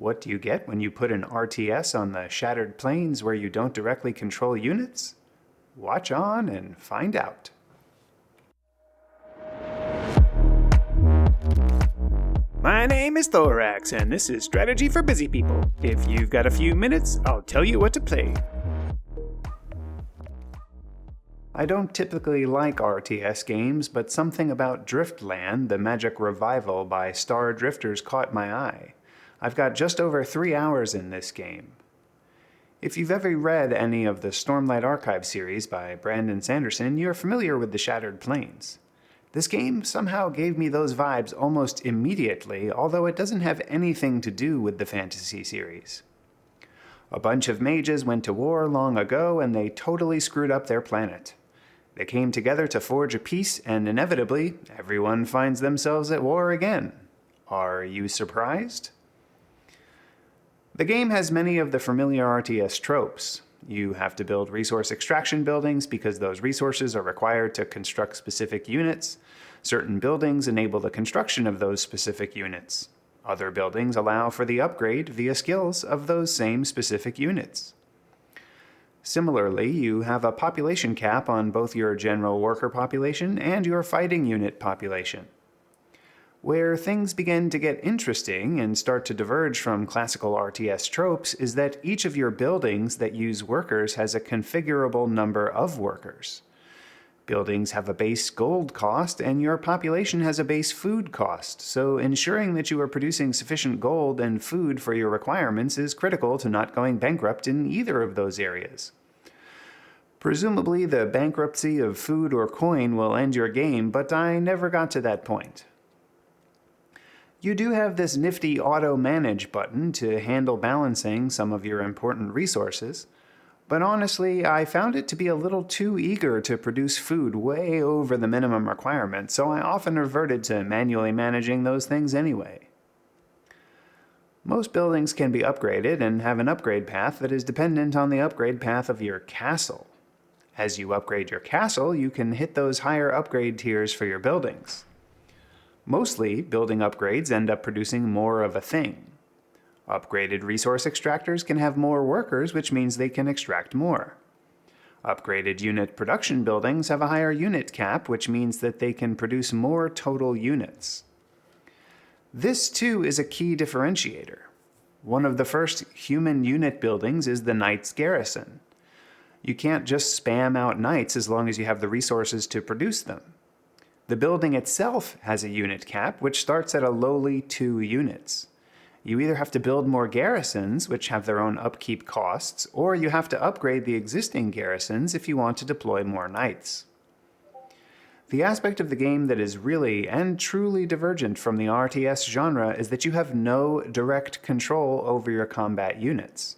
What do you get when you put an RTS on the shattered planes where you don't directly control units? Watch on and find out. My name is Thoraxe, and this is Strategy for Busy People. If you've got a few minutes, I'll tell you what to play. I don't typically like RTS games, but something about Driftland, the magic revival by Star Drifters, caught my eye. I've got just over 3 hours in this game. If you've ever read any of the Stormlight Archive series by Brandon Sanderson, you're familiar with the Shattered Plains. This game somehow gave me those vibes almost immediately, although it doesn't have anything to do with the fantasy series. A bunch of mages went to war long ago, and they totally screwed up their planet. They came together to forge a peace, and inevitably, everyone finds themselves at war again. Are you surprised? The game has many of the familiar RTS tropes. You have to build resource extraction buildings because those resources are required to construct specific units. Certain buildings enable the construction of those specific units. Other buildings allow for the upgrade via skills of those same specific units. Similarly, you have a population cap on both your general worker population and your fighting unit population. Where things begin to get interesting and start to diverge from classical RTS tropes is that each of your buildings that use workers has a configurable number of workers. Buildings have a base gold cost, and your population has a base food cost, so ensuring that you are producing sufficient gold and food for your requirements is critical to not going bankrupt in either of those areas. Presumably, the bankruptcy of food or coin will end your game, but I never got to that point. You do have this nifty auto-manage button to handle balancing some of your important resources, but honestly, I found it to be a little too eager to produce food way over the minimum requirement, so I often reverted to manually managing those things anyway. Most buildings can be upgraded and have an upgrade path that is dependent on the upgrade path of your castle. As you upgrade your castle, you can hit those higher upgrade tiers for your buildings. Mostly, building upgrades end up producing more of a thing. Upgraded resource extractors can have more workers, which means they can extract more. Upgraded unit production buildings have a higher unit cap, which means that they can produce more total units. This, too, is a key differentiator. One of the first human unit buildings is the Knight's Garrison. You can't just spam out knights as long as you have the resources to produce them. The building itself has a unit cap, which starts at a lowly 2 units. You either have to build more garrisons, which have their own upkeep costs, or you have to upgrade the existing garrisons if you want to deploy more knights. The aspect of the game that is really and truly divergent from the RTS genre is that you have no direct control over your combat units.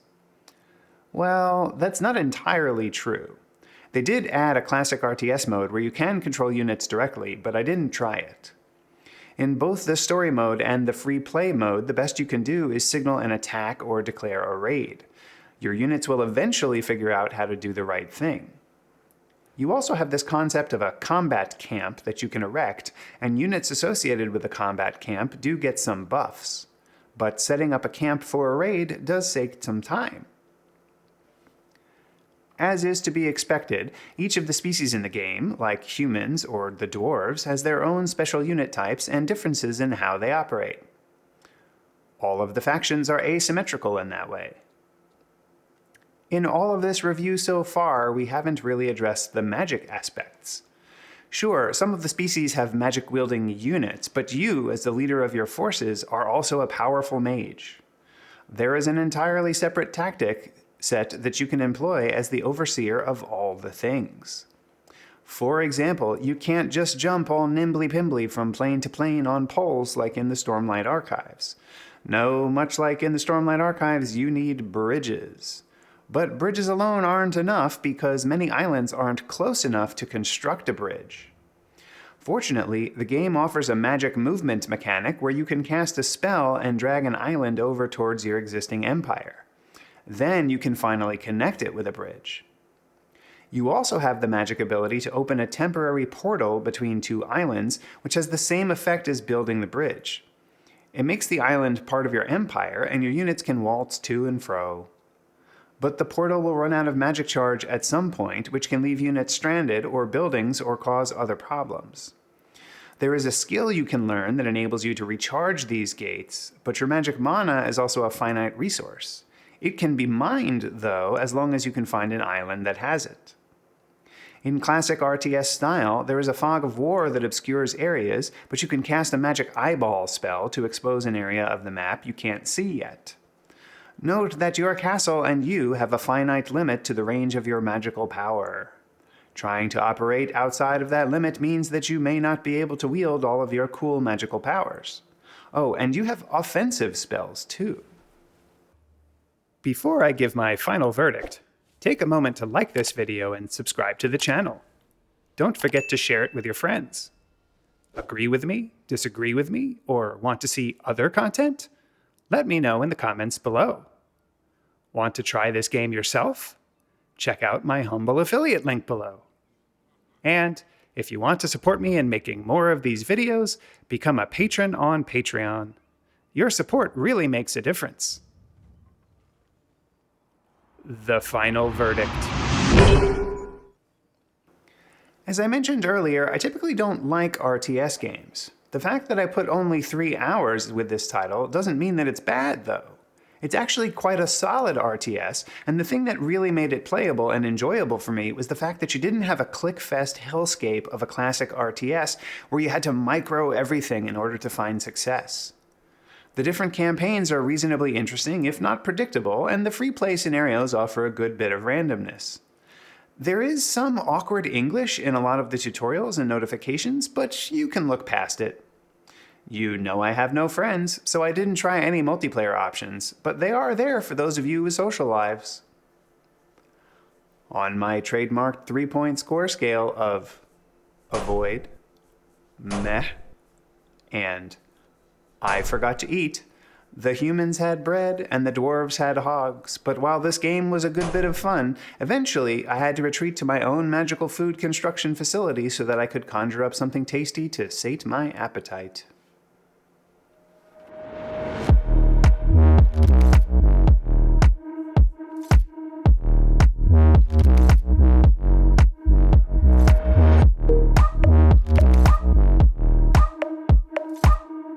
Well, that's not entirely true. They did add a classic RTS mode where you can control units directly, but I didn't try it. In both the story mode and the free play mode, the best you can do is signal an attack or declare a raid. Your units will eventually figure out how to do the right thing. You also have this concept of a combat camp that you can erect, and units associated with the combat camp do get some buffs. But setting up a camp for a raid does take some time. As is to be expected, each of the species in the game, like humans or the dwarves, has their own special unit types and differences in how they operate. All of the factions are asymmetrical in that way. In all of this review so far, we haven't really addressed the magic aspects. Sure, some of the species have magic-wielding units, but you, as the leader of your forces, are also a powerful mage. There is an entirely separate tactic set that you can employ as the overseer of all the things. For example, you can't just jump all nimbly-pimbly from plane to plane on poles like in the Stormlight Archives. No, much like in the Stormlight Archives, you need bridges. But bridges alone aren't enough because many islands aren't close enough to construct a bridge. Fortunately, the game offers a magic movement mechanic where you can cast a spell and drag an island over towards your existing empire. Then you can finally connect it with a bridge. You also have the magic ability to open a temporary portal between 2 islands, which has the same effect as building the bridge. It makes the island part of your empire, and your units can waltz to and fro. But the portal will run out of magic charge at some point, which can leave units stranded or buildings or cause other problems. There is a skill you can learn that enables you to recharge these gates, but your magic mana is also a finite resource. It can be mined, though, as long as you can find an island that has it. In classic RTS style, there is a fog of war that obscures areas, but you can cast a magic eyeball spell to expose an area of the map you can't see yet. Note that your castle and you have a finite limit to the range of your magical power. Trying to operate outside of that limit means that you may not be able to wield all of your cool magical powers. Oh, and you have offensive spells too. Before I give my final verdict, take a moment to like this video and subscribe to the channel. Don't forget to share it with your friends. Agree with me, disagree with me, or want to see other content? Let me know in the comments below. Want to try this game yourself? Check out my humble affiliate link below. And if you want to support me in making more of these videos, become a patron on Patreon. Your support really makes a difference. The final verdict. As I mentioned earlier, I typically don't like RTS games. The fact that I put only 3 hours with this title doesn't mean that it's bad, though. It's actually quite a solid RTS, and the thing that really made it playable and enjoyable for me was the fact that you didn't have a click-fest hellscape of a classic RTS where you had to micro everything in order to find success. The different campaigns are reasonably interesting, if not predictable, and the free play scenarios offer a good bit of randomness. There is some awkward English in a lot of the tutorials and notifications, but you can look past it. You know I have no friends, so I didn't try any multiplayer options, but they are there for those of you with social lives. On my trademarked 3-point score scale of avoid, meh, and I forgot to eat, the humans had bread and the dwarves had hogs, but while this game was a good bit of fun, eventually I had to retreat to my own magical food construction facility so that I could conjure up something tasty to sate my appetite.